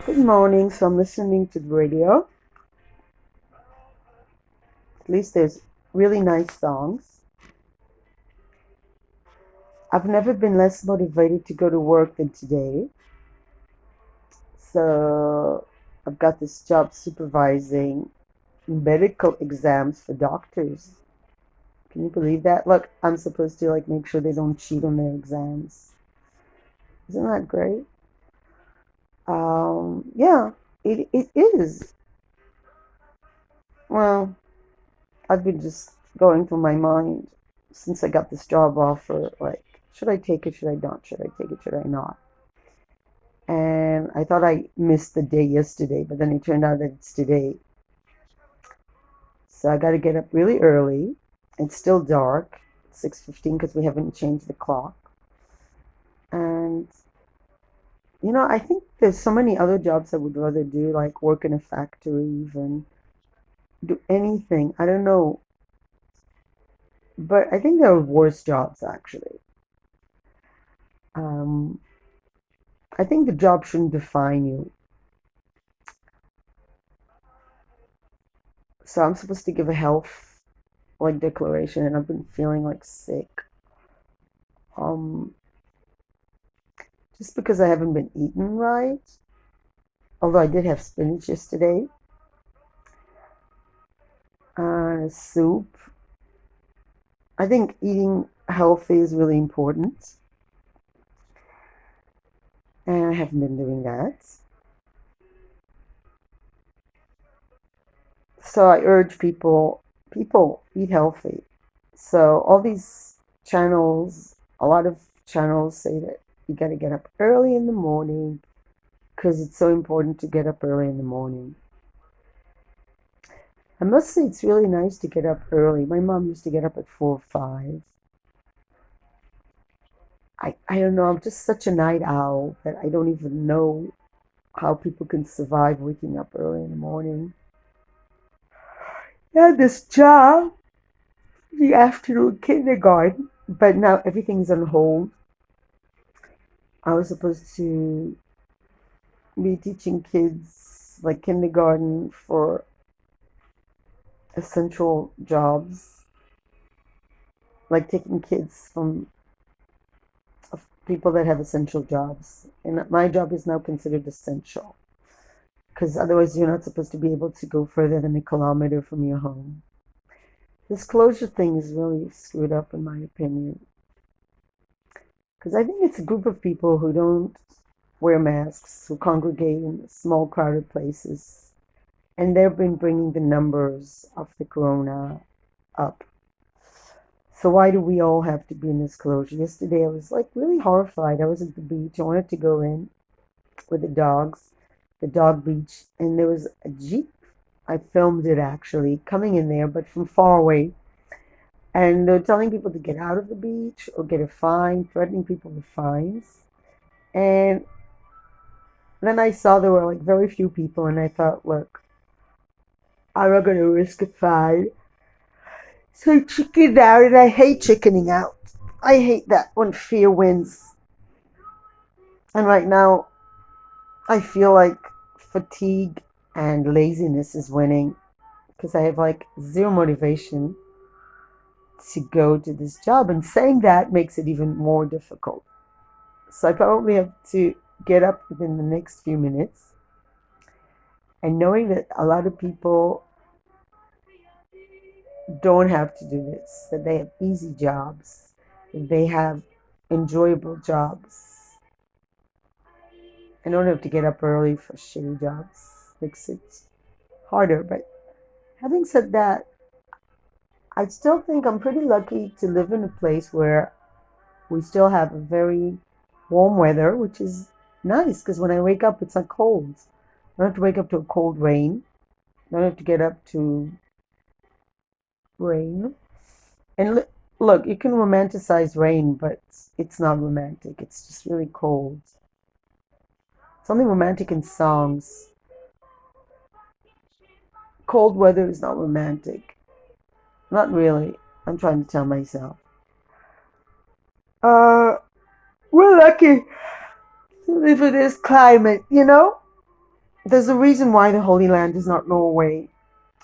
Good morning. So I'm listening to the radio. At least there's really nice songs. I've never been less motivated to go to work than today. So I've got this job supervising medical exams for doctors. Can you believe that? Look, I'm supposed to make sure they don't cheat on their exams. Isn't that great? Yeah, it is. Well, I've been just going through my mind since I got this job offer. Like, should I take it? Should I not? Should I take it? Should I not? And I thought I missed the day yesterday, but then it turned out that it's today. So I got to get up really early. It's still dark, 6:15, because we haven't changed the clock. And I think there's so many other jobs I would rather do, like work in a factory, even do anything. I don't know, but I think there are worse jobs actually. Um, I think the job shouldn't define you. So I'm supposed to give a health declaration, and I've been feeling like sick. Um, just because I haven't been eating right. Although I did have spinach yesterday, soup. I think eating healthy is really important, and I haven't been doing that. So I urge people eat healthy. So all these channels, a lot of channels say that you got to get up early in the morning because it's so important to get up early in the morning. I must say it's really nice to get up early. My mom used to get up at 4 or 5. I don't know, I'm just such a night owl that I don't even know how people can survive waking up early in the morning. I had this job, the afternoon kindergarten, but now everything's on hold. I was supposed to be teaching kids like kindergarten for essential jobs, like taking kids from people that have essential jobs. And my job is now considered essential because otherwise you're not supposed to be able to go further than a kilometer from your home. This closure thing is really screwed up, in my opinion, because I think it's a group of people who don't wear masks, who congregate in small, crowded places, and they've been bringing the numbers of the corona up. So why do we all have to be in this closure? Yesterday I was like really horrified. I was at the beach. I wanted to go in with the dogs, the dog beach, and there was a jeep. I filmed it actually coming in there, but from far away. And they're telling people to get out of the beach or get a fine, threatening people with fines. And then I saw there were like very few people, and I thought, look, I'm not going to risk a fine. So I chickened out, and I hate chickening out. I hate that when fear wins. And right now, I feel like fatigue and laziness is winning because I have like zero motivation to go to this job. And saying that makes it even more difficult. So I probably have to get up within the next few minutes. And knowing that a lot of people don't have to do this, that they have easy jobs, that they have enjoyable jobs. I don't have to get up early for shitty jobs. Makes it harder. But having said that, I still think I'm pretty lucky to live in a place where we still have a very warm weather, which is nice because when I wake up, it's not cold. I don't have to wake up to a cold rain. I don't have to get up to rain. And look, you can romanticize rain, but it's not romantic. It's just really cold. It's only romantic in songs. Cold weather is not romantic. Not really. I'm trying to tell myself. Uh, we're lucky to live in this climate, you know? There's a reason why the Holy Land is not Norway.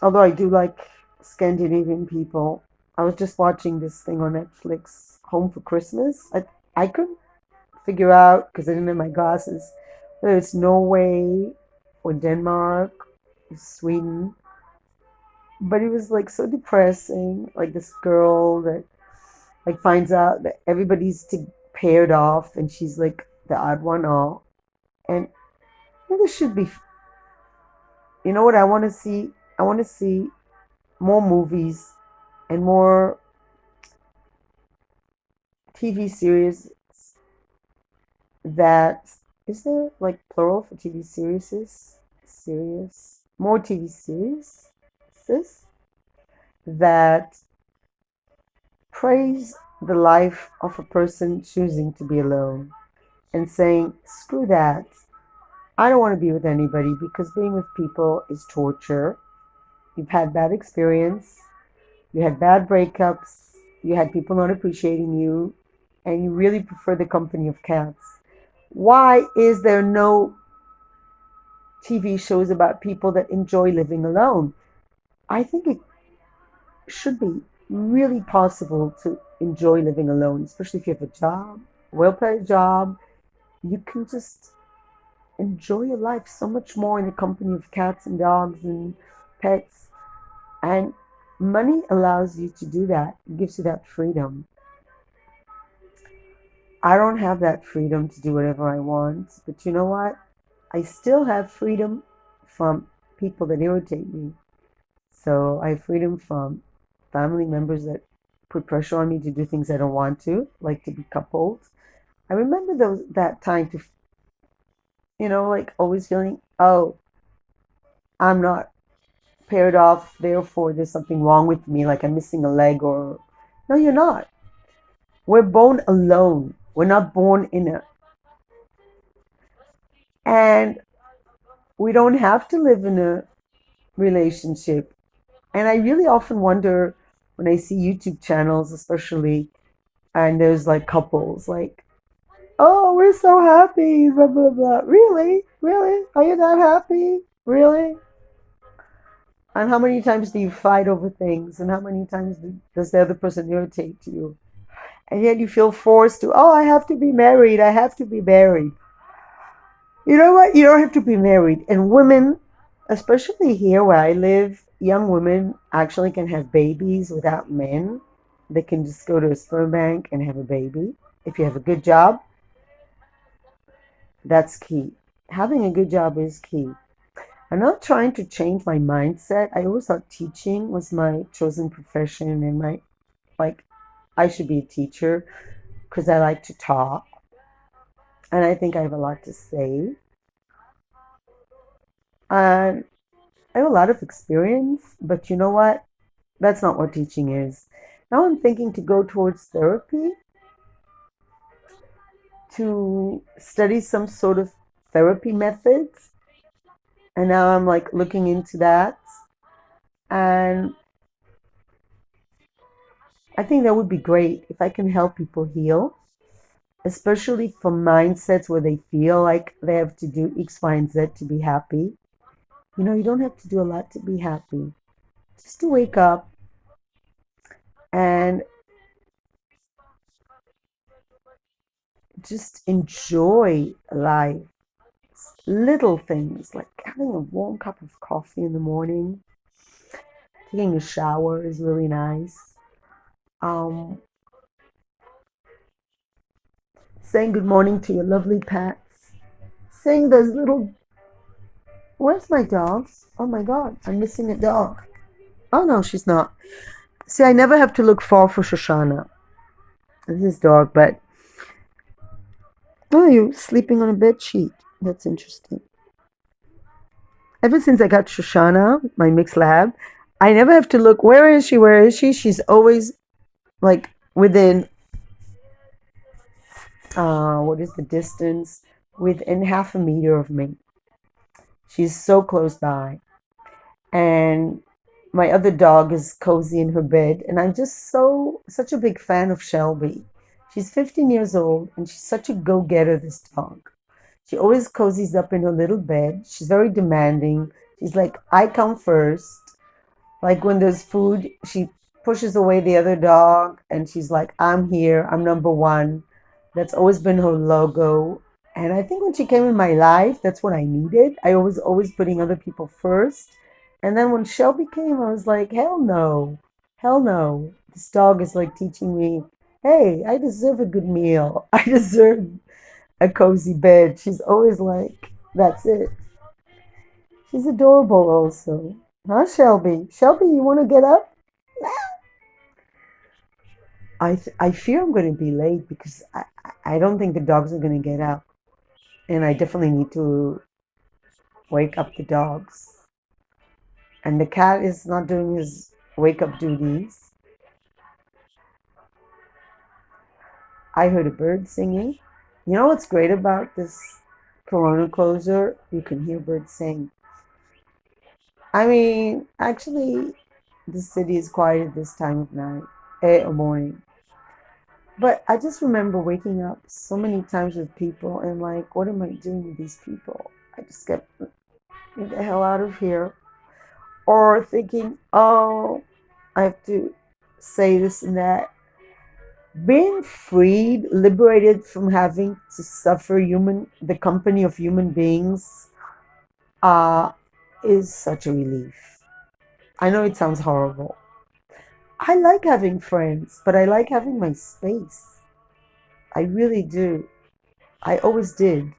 Although I do like Scandinavian people. I was just watching this thing on Netflix, Home for Christmas. I couldn't figure out, because I didn't have my glasses, whether it's Norway or Denmark or Sweden. But it was like so depressing. Like this girl that like finds out that everybody's paired off and she's like the odd one out. And this should be, you know what I want to see? I want to see more movies and more TV series that, is there like plural for TV series? Serious. More TV series that praise the life of a person choosing to be alone and saying, screw that. I don't want to be with anybody because being with people is torture. You've had bad experience, you had bad breakups, you had people not appreciating you, and you really prefer the company of cats. Why is there no TV shows about people that enjoy living alone? I think it should be really possible to enjoy living alone, especially if you have a job, well paid job. You can just enjoy your life so much more in the company of cats and dogs and pets. And money allows you to do that, it gives you that freedom. I don't have that freedom to do whatever I want, but you know what? I still have freedom from people that irritate me. So I have freedom from family members that put pressure on me to do things I don't want to, like to be coupled. I remember that time to, like always feeling, oh, I'm not paired off, therefore there's something wrong with me, like I'm missing a leg or. No, you're not. We're born alone. We're not born in a. And we don't have to live in a relationship. And I really often wonder when I see YouTube channels, especially, and there's like couples, like, oh, we're so happy, blah, blah, blah. Really? Really? Are you that happy? Really? And how many times do you fight over things? And how many times does the other person irritate you? And yet you feel forced to, oh, I have to be married. I have to be married. You know what? You don't have to be married. And women, especially here where I live, young women actually can have babies without men. They can just go to a sperm bank and have a baby. If you have a good job, that's key. Having a good job is key. I'm not trying to change my mindset. I always thought teaching was my chosen profession and like, I should be a teacher because I like to talk and I think I have a lot to say. And I have a lot of experience, but you know what? That's not what teaching is. Now I'm thinking to go towards therapy, to study some sort of therapy methods. And now I'm like looking into that. And I think that would be great if I can help people heal, especially from mindsets where they feel like they have to do X, Y, and Z to be happy. You don't have to do a lot to be happy. Just to wake up and just enjoy life. Little things like having a warm cup of coffee in the morning, taking a shower is really nice. Um, saying good morning to your lovely pets, saying those little. Where's my dogs? Oh my god, I'm missing a dog. Oh no, she's not. See, I never have to look far for Shoshana. This is dog, but oh, you're sleeping on a bed sheet. That's interesting. Ever since I got Shoshana, my mixed lab, I never have to look. Where is she? Where is she? She's always like within. What is the distance? Within half a meter of me. She's so close by, and my other dog is cozy in her bed, and I'm just such a big fan of Shelby. She's 15 years old, and she's such a go-getter. This dog. She always cozies up in her little bed. She's very demanding. She's like, I come first. Like when there's food, she pushes away the other dog and she's like, I'm here, I'm number one. That's always been her logo. And I think when she came in my life, that's what I needed. I was always putting other people first. And then when Shelby came, I was like, hell no, hell no. This dog is like teaching me, hey, I deserve a good meal. I deserve a cozy bed. She's always like, that's it. She's adorable also. Huh, Shelby? Shelby, you want to get up? I fear I'm going to be late because I don't think the dogs are going to get up. And I definitely need to wake up the dogs. And the cat is not doing his wake up duties. I heard a bird singing. You know what's great about this corona closure? You can hear birds sing. I mean, actually, the city is quiet at this time of night, or morning. But I just remember waking up so many times with people and like, what am I doing with these people? I just get the hell out of here. Or thinking, oh, I have to say this and that. Being freed, liberated from having to suffer the company of human beings, uh, is such a relief. I know it sounds horrible. I like having friends, but I like having my space. I really do. I always did.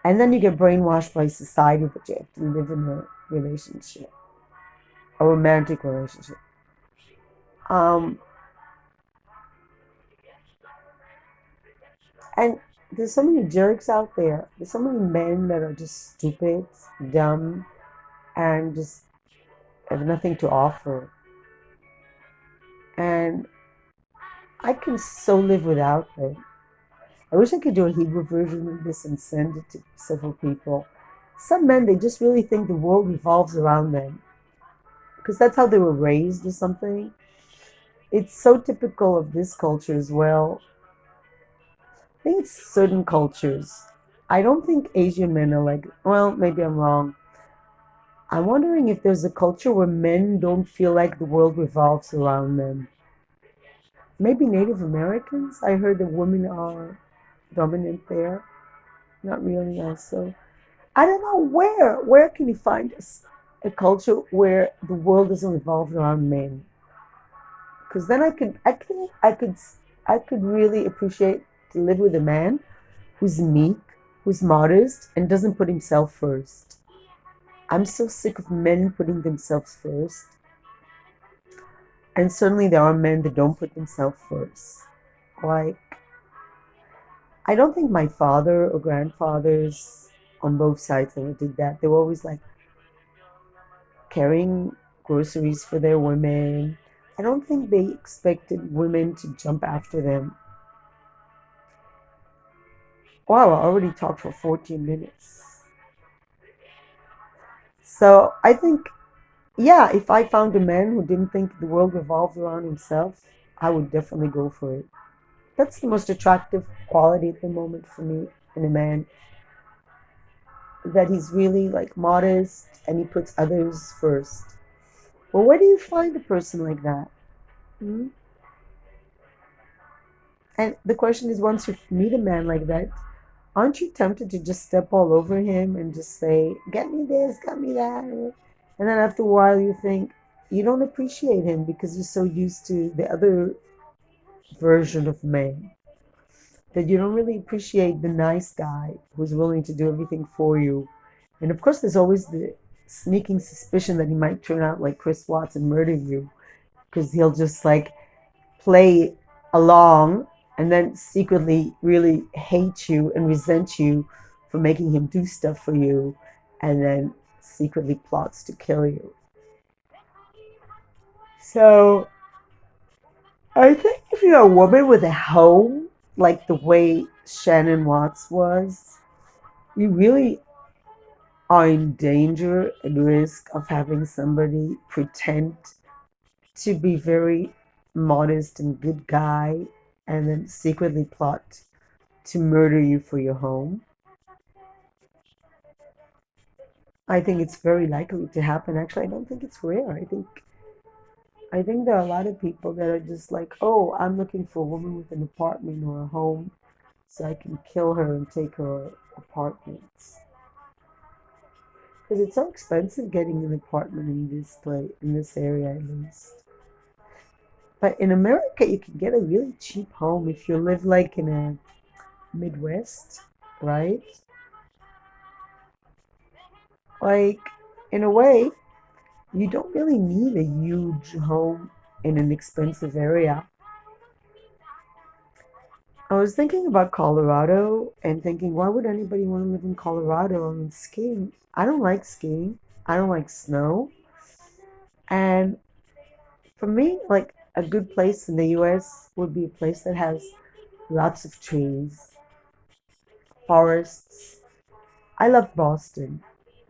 And then you get brainwashed by society that you have to live in a relationship, a romantic relationship. Um, and there's so many jerks out there. There's so many men that are just stupid, dumb, and just have nothing to offer. And I can so live without them. I wish I could do a Hebrew version of this and send it to several people. Some men, they just really think the world revolves around them because that's how they were raised or something. It's so typical of this culture as well. I think it's certain cultures. I don't think Asian men are like, well, maybe I'm wrong. I'm wondering if there's a culture where men don't feel like the world revolves around them. Maybe Native Americans? I heard that women are dominant there. Not really, also. I don't know where. Where can you find a culture where the world doesn't revolve around men? Because then I could really appreciate to live with a man who's meek, who's modest, and doesn't put himself first. I'm so sick of men putting themselves first. And certainly there are men that don't put themselves first. Like, I don't think my father or grandfathers on both sides ever did that. They were always like carrying groceries for their women. I don't think they expected women to jump after them. Wow, I already talked for 14 minutes. So I think, yeah, if I found a man who didn't think the world revolved around himself, I would definitely go for it. That's the most attractive quality at the moment for me in a man, that he's really like modest and he puts others first. Well, where do you find a person like that? Hmm. And the question is, once you meet a man like that, aren't you tempted to just step all over him and just say, get me this, get me that? And then after a while, you think you don't appreciate him because you're so used to the other version of man that you don't really appreciate the nice guy who's willing to do everything for you. And of course, there's always the sneaking suspicion that he might turn out like Chris Watts and murder you because he'll just like play along and then secretly really hate you and resent you for making him do stuff for you and then secretly plots to kill you. So I think if you're a woman with a home, like the way Shannon Watts was, you really are in danger and risk of having somebody pretend to be very modest and good guy and then secretly plot to murder you for your home. I think it's very likely to happen. Actually, I don't think it's rare. I think there are a lot of people that are just like, oh, I'm looking for a woman with an apartment or a home so I can kill her and take her apartments. Because it's so expensive getting an apartment in this place, in this area at least. But in America, you can get a really cheap home if you live like in a Midwest, right? Like, in a way, you don't really need a huge home in an expensive area. I was thinking about Colorado and thinking, why would anybody want to live in Colorado? I mean, skiing. I don't like skiing. I don't like snow. And for me, like a good place in the US would be a place that has lots of trees, forests. I love Boston.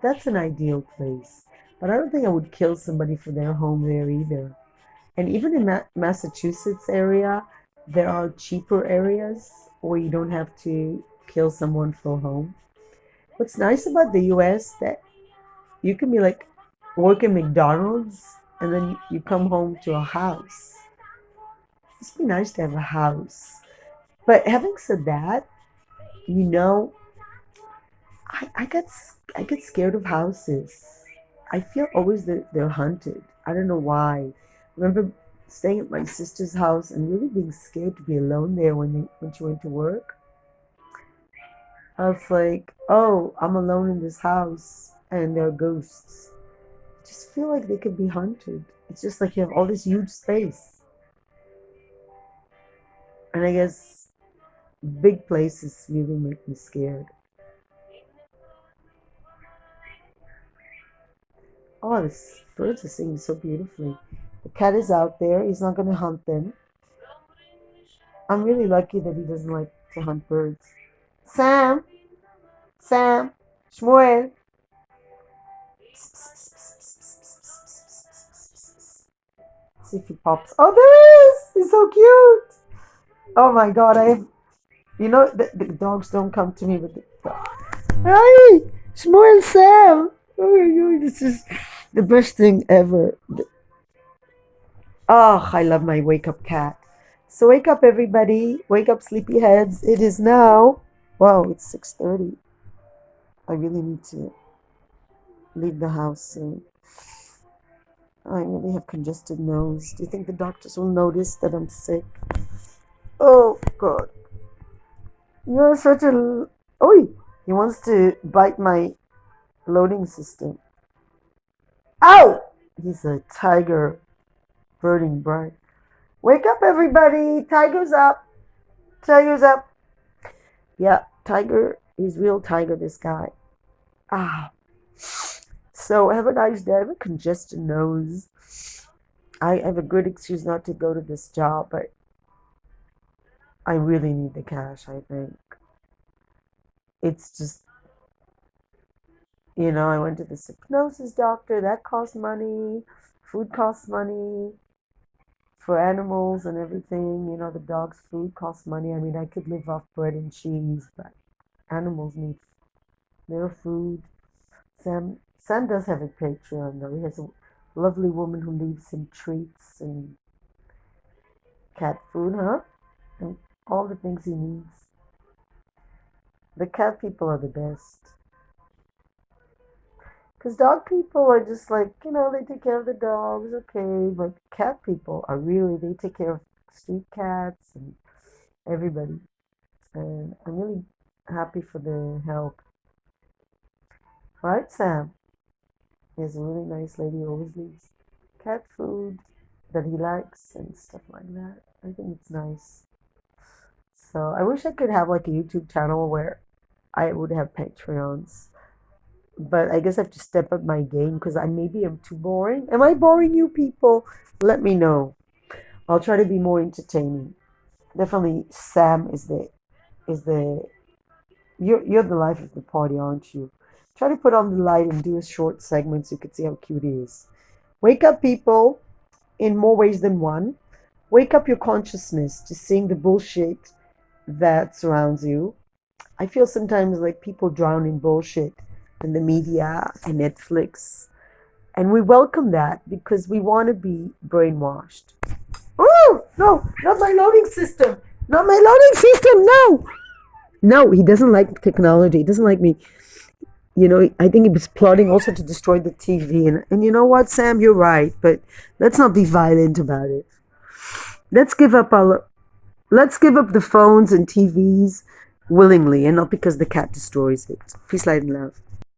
That's an ideal place. But I don't think I would kill somebody for their home there either. And even in Massachusetts area, there are cheaper areas where you don't have to kill someone for a home. What's nice about the US that you can be like working McDonald's and then you come home to a house. It's be nice to have a house. But having said that, you know, I get scared of houses. I feel always that they're haunted. I don't know why. I remember staying at my sister's house and really being scared to be alone there when she went to work. I was like, oh, I'm alone in this house and there are ghosts. I just feel like they could be haunted. It's just like you have all this huge space. And I guess big places really make me scared. Oh, this birds are singing so beautifully. The cat is out there. He's not going to hunt them. I'm really lucky that he doesn't like to hunt birds. Sam, Sam, Shmuel. See if he pops. Oh, there he is. He's so cute. Oh my God, the dogs don't come to me with the dog. Hi, Shmuel, Sam. Oh, this is the best thing ever. Oh, I love my wake up cat. So wake up, everybody. Wake up, sleepyheads. It is now. Wow, it's 6:30. I really need to leave the house soon. I really have congested nose. Do you think the doctors will notice that I'm sick? Oh God, you're such a. Oh, he wants to bite my loading system. Ow! He's a tiger, burning bright. Wake up, everybody! Tiger's up. Tiger's up. Yeah, tiger. He's real tiger. This guy. Ah. So have a nice day. I have a congested nose. I have a good excuse not to go to this job, but I really need the cash, I think. It's just, I went to the hypnosis doctor. That costs money. Food costs money for animals and everything. The dog's food costs money. I mean, I could live off bread and cheese, but animals need their food. Sam does have a Patreon though. He has a lovely woman who leaves him treats and cat food, huh? And all the things he needs. The cat people are the best. Because dog people are just like, they take care of the dogs, okay. But cat people are really, they take care of street cats and everybody. And I'm really happy for the help. Right, Sam? He's a really nice lady who always leaves cat food that he likes and stuff like that. I think it's nice. So I wish I could have like a YouTube channel where I would have Patreons. But I guess I have to step up my game because maybe I'm too boring. Am I boring you people? Let me know. I'll try to be more entertaining. Definitely Sam is the you're the life of the party, aren't you? Try to put on the light and do a short segment so you can see how cute he is. Wake up, people, in more ways than one. Wake up your consciousness to seeing the bullshit that surrounds you. I feel sometimes like people drown in bullshit and the media and Netflix. And we welcome that because we want to be brainwashed. Oh, no, not my loading system. Not my loading system, no. No, he doesn't like technology. He doesn't like me. I think he was plotting also to destroy the TV. And you know what, Sam, you're right, but let's not be violent about it. Let's give up the phones and TVs willingly and not because the cat destroys it. Peace, light, and love.